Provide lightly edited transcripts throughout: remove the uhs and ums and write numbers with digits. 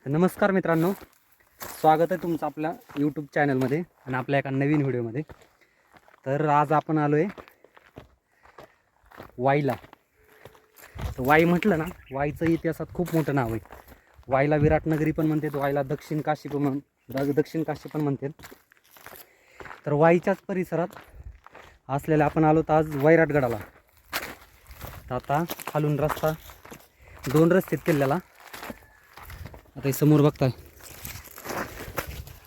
नमस्कार मित्रांनो, स्वागत आहे तुमचं आपल्या यूट्यूब चॅनलमध्ये आणि आपल्या एका नवीन व्हिडिओमध्ये. तर आज आपण आलो आहे वाईला. तर वाई म्हटलं ना, वाईचं इतिहासात खूप मोठं नाव आहे. वाईला विराटनगरी पण म्हणतात, वाईला दक्षिण काशी पण म्हणतात. तर वाईच्याच परिसरात असलेल्या आपण आलो तर आज वैराटगडाला. तर आता खालून रस्ता, 2 रस्ते आहेत किल्ल्याला. आता हे समोर बघताय,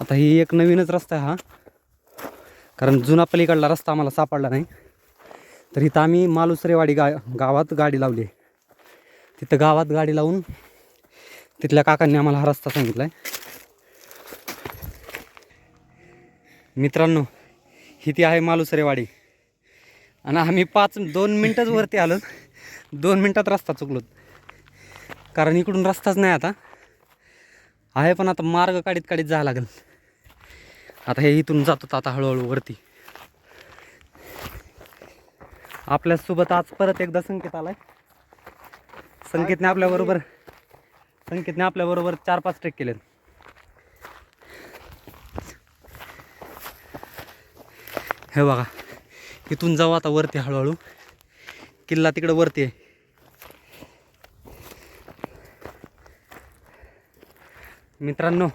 आता ही एक नवीनच रस्ता आहे हा, कारण जुना पलीकडला रस्ता आम्हाला सापडला नाही. तर इथं आम्ही मालुसरेवाडी गावात गाडी लावली. तिथं गावात गाडी लावून तिथल्या काकांनी आम्हाला हा रस्ता सांगितला आहे. मित्रांनो, ही ती आहे मालुसरेवाडी आणि आम्ही 2 मिनटंच वरती आलो. 2 मिनटात रस्ता चुकलो, कारण इकडून रस्ताच नाही आता आहे. पण आता मार्ग काढीत जावं लागेल. आता हे इथून जातो आता हळूहळू वरती. आपल्यासोबत आज परत एकदा संकेत आलाय. संकेतने आपल्याबरोबर 4-5 ट्रेक केलेत. हे बघा, इथून जाऊ आता वरती हळूहळू. किल्ला तिकडं वरती आहे. मित्रांनो,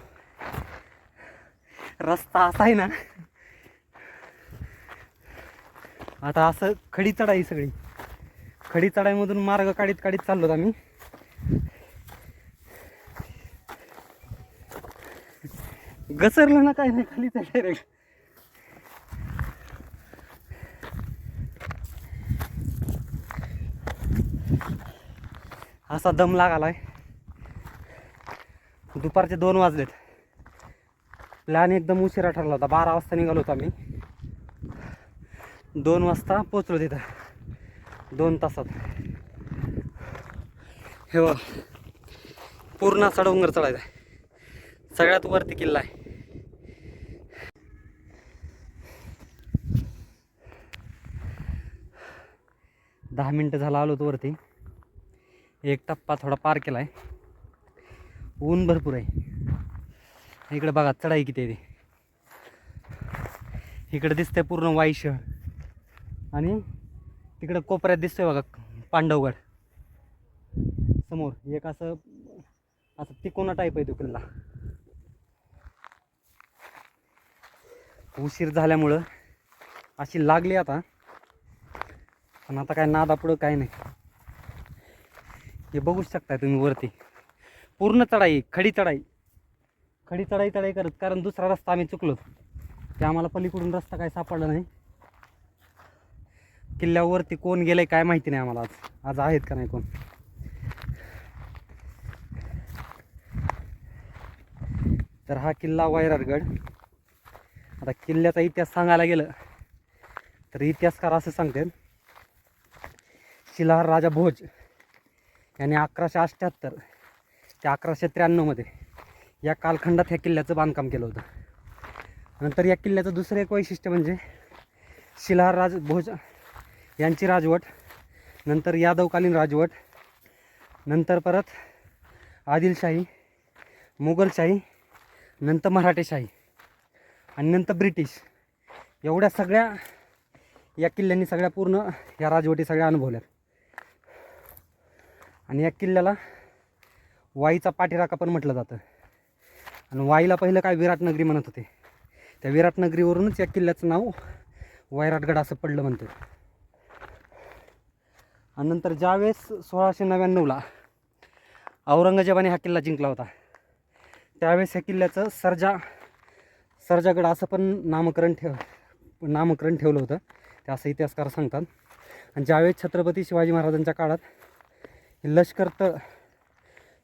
रस्ता असा आहे ना, आता असं खडी चढाई, सगळी खडी चढाईमधून मार्ग काढीत चाललो आम्ही. घसरलं ना, काय नाही, खाली डायरेक्ट. असा दम लागालाय. दुपारचे 2 वाजलेत. प्लॅन एकदम उशिरा ठरला होता. 12 वाजता निघालो होतो आम्ही. 2 वाजता पोचलो तिथं, 2 तासात. हे बघ, पूर्ण असा डोंगर चढायचा आहे. सगळ्यात वरती किल्ला आहे. दहा मिनटं झालं आलो होतो वरती. एक टप्पा थोडा पार केला आहे. ऊन भरपूर आहे. इकडे बघा चढाई किती आहे. इकडे दिसतंय पूर्ण वाई शहर आणि तिकडे कोपऱ्यात दिसतोय बघा पांडवगड. समोर एक असं तिकोना टाईप आहे तो किल्ला. उशीर झाल्यामुळं अशी लागली आता, पण आता काय नादापुढं काय नाही. हे बघू शकताय तुम्ही वरती पूर्ण चढाई, खडी चढाई करत, कारण दुसरा रस्ता आम्ही चुकलो. ते आम्हाला पलीकडून रस्ता काय सापडला नाही. किल्ल्यावरती कोण गेलंय काय माहिती नाही आम्हाला. आज आहेत का नाही कोण. तर हा किल्ला वैराटगड. आता किल्ल्याचा इतिहास सांगायला गेलं तर इतिहासकार असं सांगतात, शिलाहार राजा भोज यांनी 1178 ते 1193 मध्ये या कालखंडात ह्या किल्ल्याचं बांधकाम केलं होतं. नंतर या किल्ल्याचं दुसरं एक वैशिष्ट्य म्हणजे शिलाहार राज भोज यांची राजवट, नंतर यादवकालीन राजवट, नंतर परत आदिलशाही, मुघलशाही, नंतर मराठेशाही आणि नंतर ब्रिटिश, एवढ्या सगळ्या या किल्ल्यांनी सगळ्या पूर्ण या राजवटी सगळ्या अनुभवल्यात. आणि या किल्ल्याला वाईचा पाठीराखा पण म्हटलं जातं. आणि वाईला पहिलं काय विराटनगरी म्हणत होते. त्या विराटनगरीवरूनच या किल्ल्याचं नाव वैराटगड असं पडलं म्हणते. आणि नंतर ज्यावेळेस 1699ला औरंगजेबाने हा किल्ला जिंकला होता, त्यावेळेस ह्या किल्ल्याचं सर्जागड असं पण नामकरण ठेवलं होतं, ते असं इतिहासकार सांगतात. आणि ज्यावेळेस छत्रपती शिवाजी महाराजांच्या काळात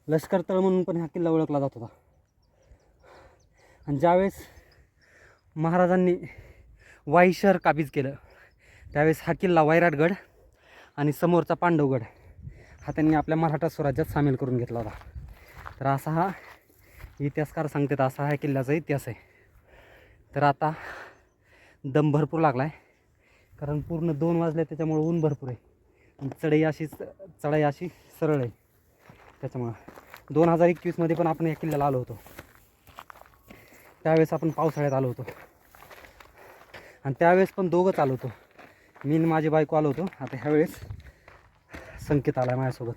लष्करतळ म्हणून पण हा किल्ला ओळखला जात होता. आणि ज्यावेळेस महाराजांनी वाई शहर काबीज केलं, त्यावेळेस हा किल्ला वैराटगड आणि समोरचा पांडवगड हा त्यांनी आपल्या मराठा स्वराज्यात सामील करून घेतला होता. तर असा हा इतिहासकार सांगतात, असा हा किल्ल्याचा इतिहास आहे. तर आता दम भरपूर लागला आहे, कारण पूर्ण 2 वाजले, त्याच्यामुळे ऊन भरपूर आहे आणि चढाई अशी सरळ आहे त्याच्यामुळं. 2021मध्ये पण आपण या किल्ल्याला आलो होतो. त्यावेळेस आपण पावसाळ्यात आलो होतो आणि त्यावेळेस पण दोघंच आलो होतो, मी आणि माझी बायको आलो होतो. आता ह्यावेळेस संकेत आला माझ्यासोबत.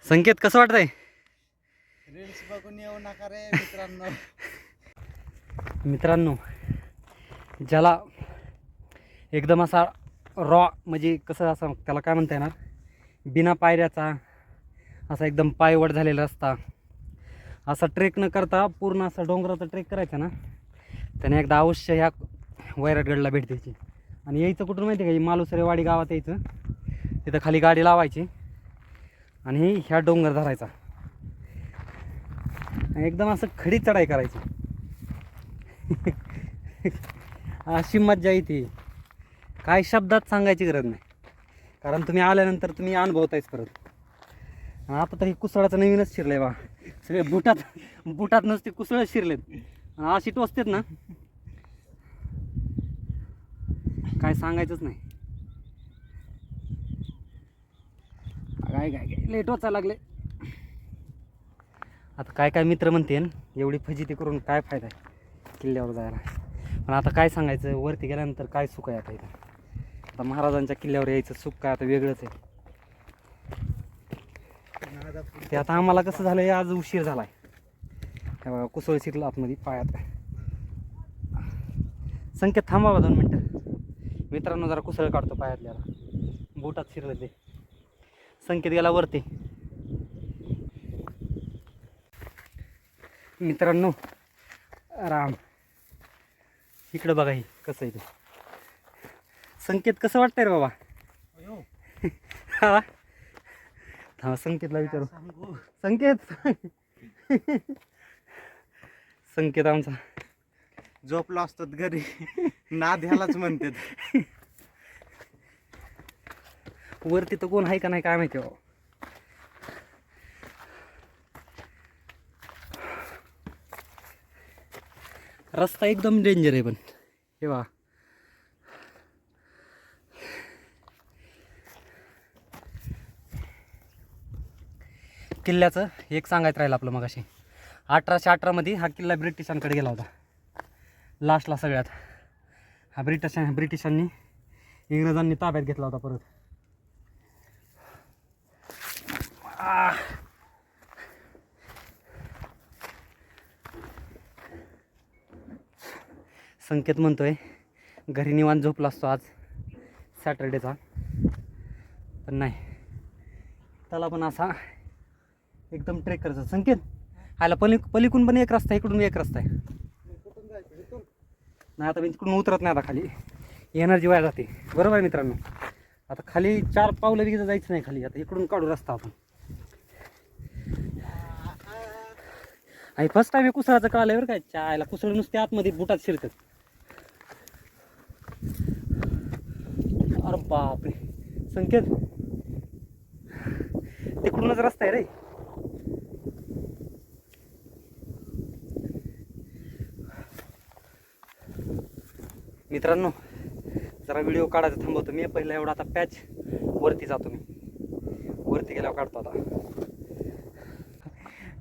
संकेत कसं वाटतंय? रील्स बघून येऊ नका रे मित्रांनो. मित्रांनो, ज्याला एकदम असा रॉ म्हणजे कसं असं त्याला काय म्हणता येणार, बिना पायऱ्याचा असा एकदम पायवट झालेला रस्ता, असा ट्रेक न करता पूर्ण असा डोंगराचा ट्रेक करायचा ना, त्याने एकदा अवश्य ह्या वैराटगडला भेट द्यायची. आणि यायचं कुठून माहिती आहे का, मालुसरेवाडी गावात यायचं, तिथं खाली गाडी लावायची आणि ह्या डोंगर धरायचा, एकदम असं खडी चढाई करायची. अशी मज्जा येते, काय शब्दात सांगायची गरज नाही, कारण तुम्ही आल्यानंतर तुम्ही अनुभवतायच परत. आता तर हे कुसळाचं नवीनच शिरलंय बा, सगळे बुटात नसते कुसळच शिरलेत, अशी टोचतेत ना काय सांगायचंच नाही. काय काय काय लेट वाचायला लागले. आता काय काय मित्र म्हणते एवढी फजिती करून काय फायदा आहे किल्ल्यावर जायला, पण आता काय सांगायचं, वरती गेल्यानंतर काय सुख आहे आता इथं. आता महाराजांच्या किल्ल्यावर यायचं सुख काय आता वेगळंच आहे. ते आता आम्हाला कसं झालंय, आज उशीर झालाय. हे बघा कुसळ शिरलं आतमध्ये पायात. संकेत थांबावा 2 मिनटं, मित्रांनो जरा कुसळ काढतो पायातल्याला, बोटात शिरलं ते. संकेत गेला वरती. मित्रांनो राम, इकडं बघा, ही कसं आहे ते. संकेत कसं वाटतंय रे बाबा? हा थांबा संकेतला विचारू. संकेत संकेत आमचा झोपला असतात घरी, नाद ह्यालाच म्हणतात. वरती तर कोण आहे का नाही काय माहिती बाबा. रस्ता एकदम डेंजर आहे, पण हे बघा किल्ल्याचं एक सांगायचं राहिलं आपलं मगाशी. 1818मध्ये हा किल्ला ब्रिटिशांकडे गेला होता लास्टला सगळ्यात. हा ब्रिटिशांनी इंग्रजांनी ताब्यात घेतला होता परत. संकेत म्हणतोय घरी निवांत झोपला असतो आज सॅटर्डेचा, पण नाही, त्याला पण असा एकदम ट्रेक करायचा. संकेत आला पलीकडून पण एक रस्ता, इकडून एक रस्ता आहे. नाही आता मी तिकडून उतरत नाही, आता खाली एनर्जी वाया जाते. बरोबर आहे मित्रांनो, आता खाली 4 पावलं बी जायचं नाही खाली, आता इकडून काढू रस्ता आपण. आणि फर्स्ट टाइम हे कुसळाचं कळालं बरं काय, चायला कुसळ नुसते आतमध्ये बुटात शिरतात. अरे बापरे संकेत, तिकडूनच रस्ता आहे रे. मित्रांनो जरा व्हिडिओ काढायचा थांबवतो मी पहिला, एवढा आता पॅच वरती जातो, मी वरती गेल्यावर काढतो आता.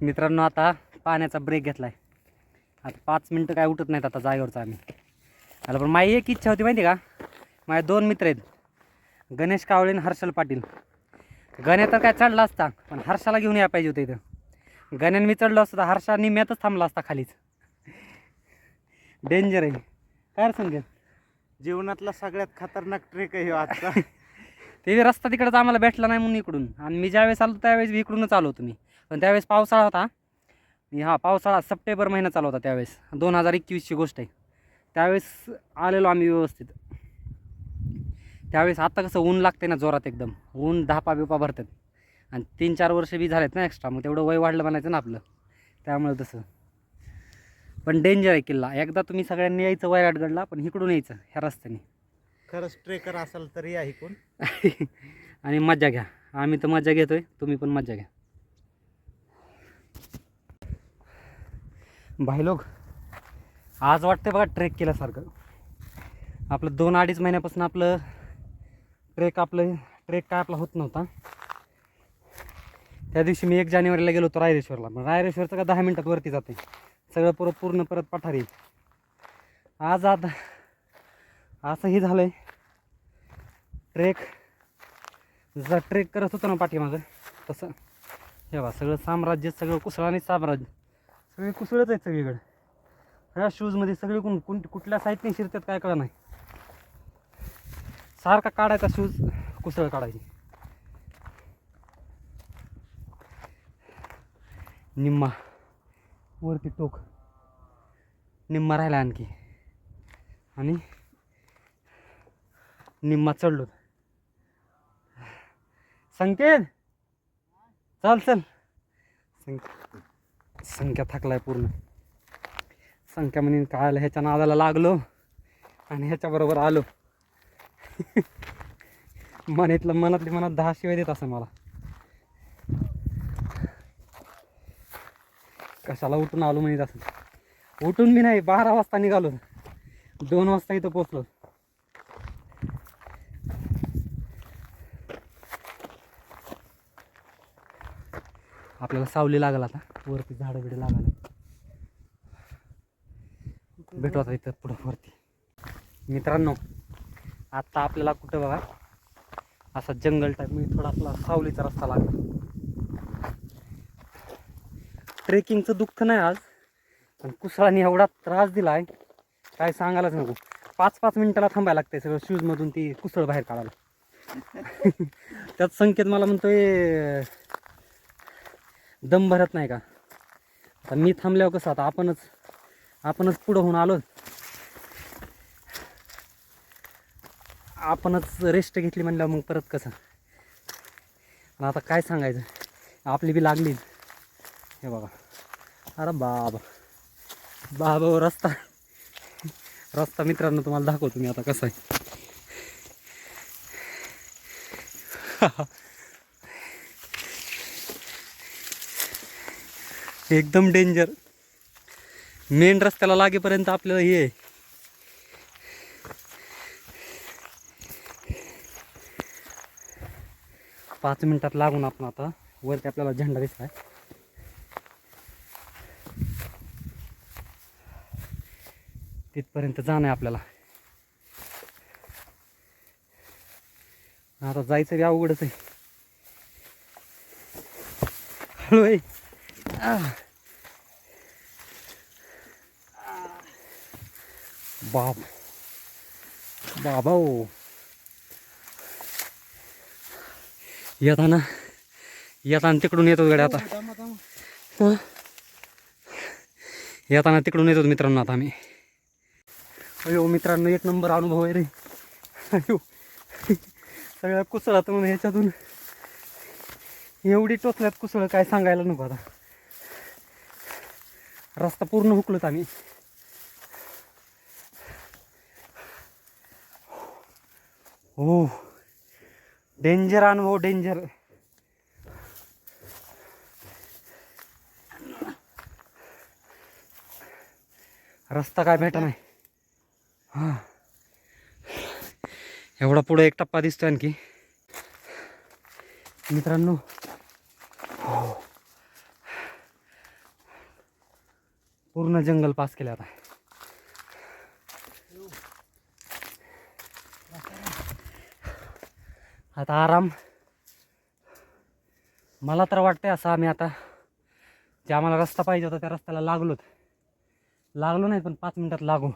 मित्रांनो आता पाण्याचा ब्रेक घेतलाय, आता 5 मिनटं काय उठत नाहीत आता जागेवरचा आम्ही. आला पण माझी एक इच्छा होती माहिती का, माझे 2 मित्र आहेत, गणेश कावळे आणि हर्षल पाटील. गण्या तर काय चढला असता, पण हर्षाला घेऊन या पाहिजे होतं इथं. गण्याने मी चढलो असतो तर हर्षा निम्यातच थांबला असता खालीच. डेंजर आहे काय सांगेल. जीवनातला सगळ्यात खतरनाक ट्रेक आहे आजचा. ते रस्ता तिकडंच आम्हाला भेटला नाही म्हणून इकडून, आणि मी ज्यावेळेस आलो त्यावेळेस इकडूनच आलो होतो मी, पण त्यावेळेस पावसाळा होता. हा पावसाळा सप्टेंबर महिना चालू होता त्यावेळेस, 2021ची गोष्ट आहे. त्यावेळेस आलेलो आम्ही व्यवस्थित. त्यावेळेस आता कसं ऊन लागते ना जोरात, एकदम ऊन 10 बिपा भरतात, आणि 3-4 वर्ष बी झालेत ना एक्स्ट्रा, मग तेवढं वय वाढलं म्हणायचं ना आपलं, त्यामुळे तसं. पण डेंजर आहे किल्ला, एकदा तुम्ही सगळ्यांनी यायचं वैराटगडला, पण इकडून यायचं ह्या रस्त्याने. खरंच ट्रेकर असेल तर या इकडून आणि मजा घ्या. आम्ही तर मजा घेतोय, तुम्ही पण मजा घ्या. भाई लोक आज वाटते बघा ट्रेक केल्यासारखं. आपलं 2-2.5 महिन्यापासून आपलं ट्रेक आपलं ट्रेक काय आपला होत नव्हता. त्या दिवशी मी 1 जानेवारीला गेलो होतो रायरेश्वरला. पण रायरेश्वरचं का 10 मिनटात वरती जाते सगळं पूर्ण परत पठारी. आज आता असंही झालं आहे. जसा ट्रेक करत होतो ना पाठीमागं तसं हे बा सगळं साम्राज्य, सगळं कुसळ आणि साम्राज्य सगळे कुसळच आहेत सगळीकडे. ह्या शूजमध्ये सगळे कुठल्या साईडने शिरतात काय कळलं नाही. सारखा काढायचा शूज, कुसळ काढायची. निम्मा वरती टोक, निम्मा राहिला आणखी, आणि निम्मा चढलो. संकेत चल चल. संख्या थकलाय पूर्ण. संख्या म्हणून काय आलं, ह्याच्या नादाला लागलो आणि ह्याच्याबरोबर आलो. मनातली मनात 10 शिवाय देत असं मला. कशाला उठून आलो म्हणत असं. उठून मी नाही, 12 वाजता निघालो, 2 वाजता इथं पोचलो. आपल्याला सावली लागल आता, वरती झाडं बिडं लागायला. भेटू आता इथं पुढं वरती. मित्रांनो आता आपल्याला कुठं बघा असा जंगल टाईप मी थोडा आपला सावलीचा रस्ता लागला. ट्रेकिंगचं दुःख नाही आज, पण कुसळाने एवढा त्रास दिला आहे काय सांगायलाच नको. 5-5 मिनिटाला थांबायला लागतंय सगळं शूजमधून ती कुसळ बाहेर काढायला. त्यात संकेत मला म्हणतोय दम भरत नाही का. आता मी थांबल्यावर कसं, आता आपणच पुढं होऊन आलो, आपणच रेस्ट घेतली म्हणल्यावर मग परत कसं. आता काय सांगायचं, आपली बी लागली. हे बघा, अरे बाबा रस्ता मित्रांनो तुम्हाला दाखवतो मी आता कसा आहे. एकदम डेंजर. मेन रस्त्याला लागेपर्यंत आपल्याला हे 5 मिनिटात लागून आपण आता वरती आपल्याला झेंडा दिसलाय. तिथपर्यंत जाणं आहे आपल्याला. आता जायचं बी अवघडच आहे. हळू आहे. बाबा ओ, येताना तिकडून येतो गड्या. आता येताना तिकडून येतो मित्रांनो. आता आम्ही अयो मित्रांनो, 1 नंबर अनुभव आहे रे. अयो सगळ्या कुसळातून ह्याच्यातून एवढी टोचल्यात कुसळ काय सांगायला नको. आता रस्ता पूर्ण हुकलोत आम्ही. हो, डेंजर अनुभव, डेंजर. रस्ता काय भेटा नाही. हां, एवढा पुढे एक टप्पा दिसतोय आणखी मित्रांनो. पूर्ण जंगल पास केलं आता. आता आराम. मला तर वाटतंय असं आम्ही आता जे आम्हाला रस्ता पाहिजे होता त्या रस्त्याला लागलो नाही, पण 5 मिनिटात लागू.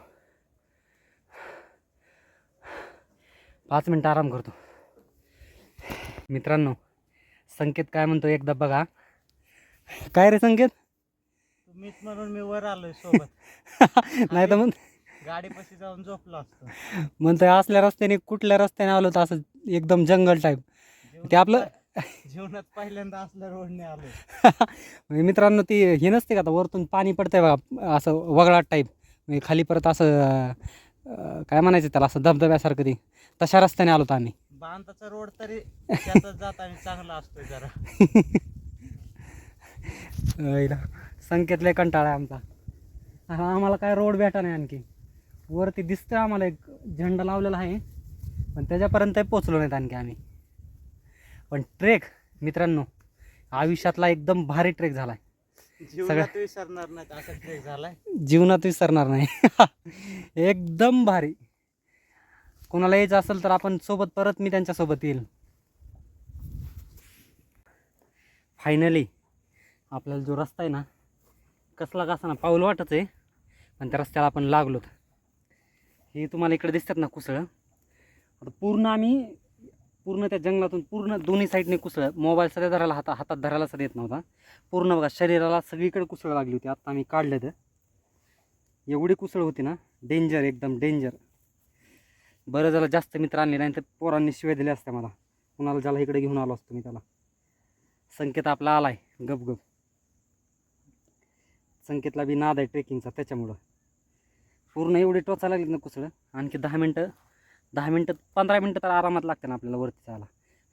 5 मिनिटं आराम करतो. मित्रांनो संकेत काय म्हणतो एकदा बघा. काय रे संकेत? तुम्हीच म्हणून मी वर आलोय सोबत. नाही तर मग गाडीपाशी जाऊन झोपलो असतो. म्हणतोय असल्या रस्त्याने कुठल्या रस्त्याने आलो तर असं एकदम जंगल टाईप. ते आपलं जीवनात पहिल्यांदा असल्या रोडने आलो. मित्रांनो ती हे नसते का, आता वरतून पाणी पडतंय बघा असं वगळाट टाईप, म्हणजे खाली परत असं काय म्हणायचं त्याला, असं धबधब्यासारखं ती तशा रस्त्याने आलो तर आम्ही. बांधाचा रोड तरी त्यातच जाताना चांगला असतोय जरा. संकेत लय कंटाळा आहे आमचा. आम्हाला काय रोड भेटा नाही. आणखी वरती दिसतोय आम्हाला एक झेंडा लावलेला आहे, पण त्याच्यापर्यंत पोचलो नाहीत आणखी आम्ही. पण ट्रेक मित्रांनो आयुष्यातला एकदम भारी ट्रेक झाला आहे. जीवनात विसरणार नाही असा ट्रेक झालाय. जीवनात विसरणार नाही. एकदम भारी. कोणाला यायचं असेल तर आपण सोबत परत मी त्यांच्यासोबत येईल. फायनली आपल्याला जो रस्ता आहे ना कसला कसा ना पाऊल वाटच आहे, पण त्या रस्त्याला आपण लागलोत. हे तुम्हाला इकडे दिसतात ना कुसळ. आता पूर्ण त्या जंगलातून पूर्ण दोन्ही साईडने कुसळ. मोबाईल सध्या धरायला हातात धरायला सध्या येत नव्हता. पूर्ण बघा शरीराला सगळीकडे कुसळ लागली होती. आत्ता आम्ही काढलं तर एवढी कुसळ होती ना, डेंजर, एकदम डेंजर. बरं झालं जास्त मित्र आणले नाही तर पोरांनी शिव्या दिल्या असत्या मला. कुणाला ज्याला इकडे घेऊन आलो असतो मी त्याला. संकेत आपला आलाय गपगप. संकेतला बी नाद आहे ट्रेकिंगचा, त्याच्यामुळं पूर्ण एवढी टोचा लागली ना कुसळ. आणखी 10 मिनटं 15 मिनटं तर आरामात लागते ना आपल्याला वरती जायला.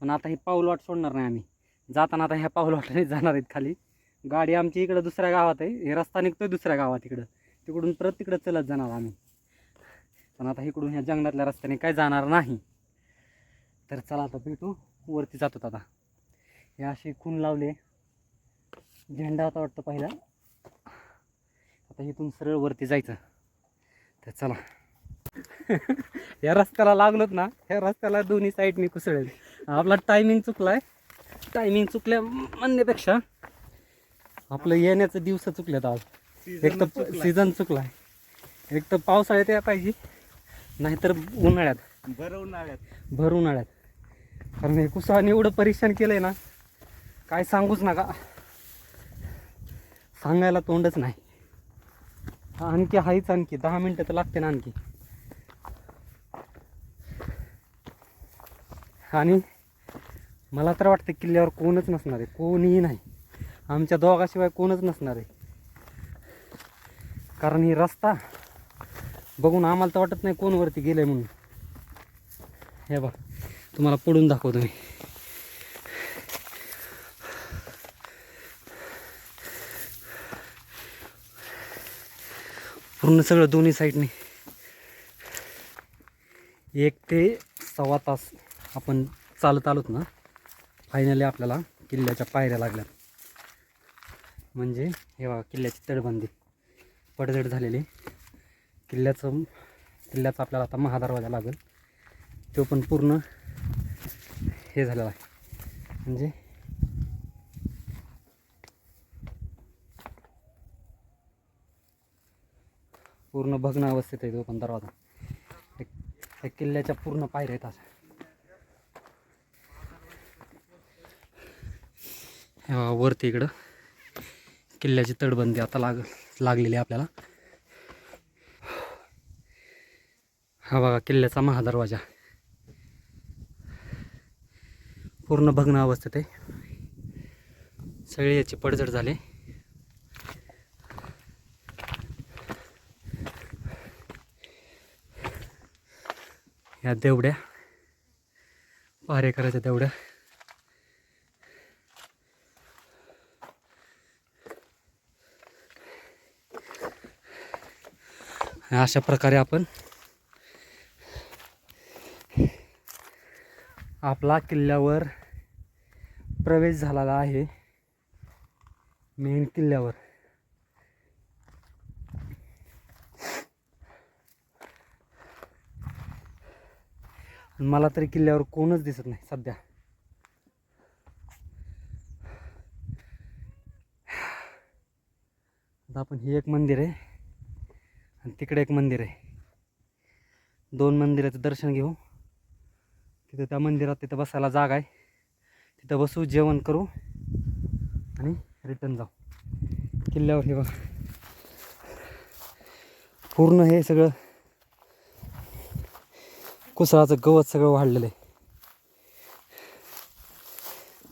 पण आता ही पाऊल वाट सोडणार नाही आम्ही. जाताना आता ह्या पाऊल वाटेने जाणार आहेत खाली. गाडी आमची इकडं दुसऱ्या गावात आहे. हे रस्ता निघतोय दुसऱ्या गावात इकडं. तिकडून परत तिकडं चलत जाणार आम्ही. पण आता इकडून ह्या जंगलातल्या रस्त्याने काय जाणार नाही. तर चला आता भेटू. वरती जातो आता. हे अशी खून लावले. झेंडा आता वाटतं पहिला. आता इथून सरळ वरती जायचं. तर चला. या रस्त्याला लागलोत ना, ह्या रस्त्याला दोन्ही साईडनी कुसळेल. आपला टायमिंग चुकलाय. टायमिंग चुकल्या म्हणण्यापेक्षा आपलं येण्याचं दिवस चुकलेत आज. एक तर सीझन चुकलाय. एक तर पावसाळ्यात या पाहिजे, नाहीतर उन्हाळ्यात. भर उन्हाळ्यात. कारण हे कुसळाने एवढं परेशान केलंय ना, काय सांगूच नका. सांगायला तोंडच नाही. आणखी हायच, आणखी 10 मिनटं तर लागते ना आणखी. आणि मला तर वाटतं किल्ल्यावर कोणच नसणार आहे. कोणीही नाही. आमच्या दोघाशिवाय कोणच नसणार आहे. कारण ही रस्ता बघून आम्हाला तर वाटत नाही कोण वरती गेलंय म्हणून. हे बघ तुम्हाला पुढून दाखवतो मी. पूर्ण सगळं दोन्ही साईडने 1 ते सव्वा तास आपण चालत आलोत ना. फायनली आपल्याला किल्ल्याच्या पायऱ्या लागल्या. म्हणजे हे बघा किल्ल्याची तटबंदी पडझड झालेली. किल्ल्याचा आपल्याला आता महादरवाजा लागेल. तो पण पूर्ण हे झालेला आहे. म्हणजे पूर्ण भग्न अवस्थेत आहे तो पण दरवाजा. त्या किल्ल्याच्या पूर्ण पायऱ्या आहेत अशा. वरती इकडं किल्ल्याची तटबंदी आता लागलेली आहे आपल्याला. हा बघा किल्ल्याचा महादरवाजा पूर्ण भग्न अवस्थेत आहे. सगळे याची पडझड झाले. ह्या देवड्या पहारेकराच्या देवड्या. अशा प्रकारे आपण आपला किल्ल्यावर प्रवेश झालेला आहे. मेन किल्ल्यावर. मला तरी किल्ल्यावर कोणच दिसत नाही सध्या. आता आपण हे एक मंदिर आहे आणि तिकडे एक मंदिर आहे. 2 मंदिराचं दर्शन घेऊ. तिथं त्या मंदिरात तिथं बसायला जागा आहे. तिथं बसू, जेवण करू आणि रिटर्न जाऊ. किल्ल्यावर हे बघा पूर्ण हे सगळं कुसळाचं गवत सगळं वाढलेलं आहे.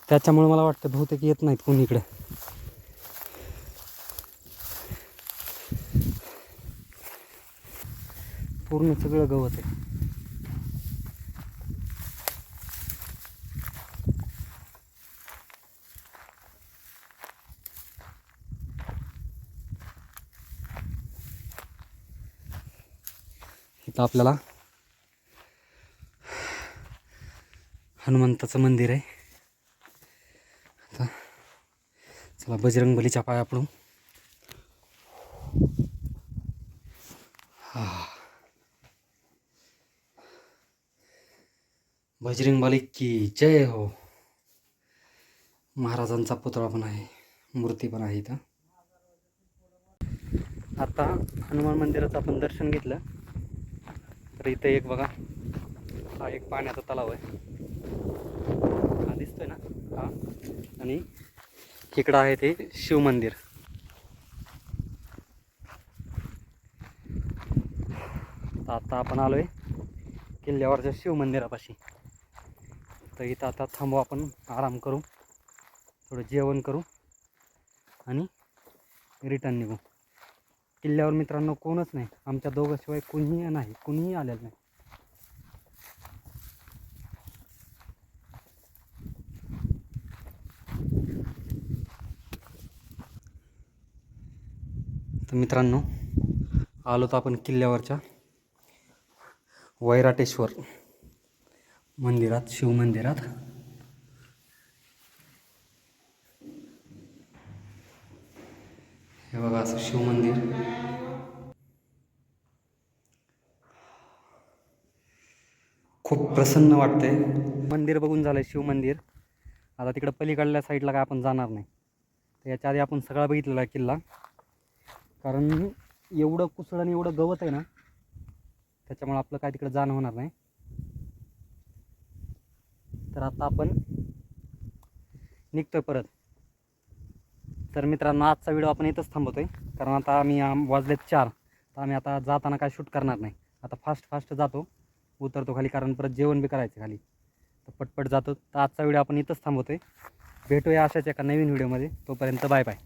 त्याच्यामुळे मला वाटतं बहुतेक येत नाहीत कोणी इकडं. पूर्ण सगळं गवत आहे. इथं आपल्याला हनुमंताचं मंदिर आहे. चला बजरंग बलीच्या पाया पडू. बजरंग बली की जय हो. महाराजांचा पुतळा पण आहे, मूर्ती पण आहे इथं. आता हनुमान मंदिराचं आपण दर्शन घेतलं तर इथं एक बघा, हा एक पाण्याचा तलाव आहे, हा दिसतोय ना हा. आणि इकडं आहे ते शिव मंदिर. आता आपण आलोय किल्ल्यावरच्या शिव मंदिरापाशी. तर इथं आता थांबू, आपण आराम करू, थोडं जेवण करू आणि रिटर्न निघू. किल्ल्यावर मित्रांनो कोणच नाही, आमच्या दोघांशिवाय कुणीही नाही, कुणीही आलेलं नाही. तर मित्रांनो आलो तर आपण किल्ल्यावरच्या वैराटेश्वर मंदिरात, शिव मंदिरात. हे बघा असं शिव मंदिर. खूप प्रसन्न वाटतंय. मंदिर बघून झालंय शिव मंदिर. आता तिकडं पलीकडल्या साईडला काय आपण जाणार नाही. तर याच्या आधी आपण सगळा बघितलेला आहे किल्ला, कारण एवढं कुसळ आणि एवढं गवत आहे ना, त्याच्यामुळे आपलं काय तिकडं जाणं होणार नाही. तर आता आपण निघतोय परत. तर मित्रांनो आजचा व्हिडिओ आपण इथंच थांबवतोय, कारण आता आम्ही वाजलेत 4. तर आम्ही आता जाताना काय शूट करणार नाही. आता फास्ट जातो, उतरतो खाली, कारण परत जेवण बी करायचं खाली. तर पटपट जातो. तर आजचा व्हिडिओ आपण इथंच थांबवतोय. भेटूया अशाच एका नवीन व्हिडिओमध्ये. तोपर्यंत बाय बाय.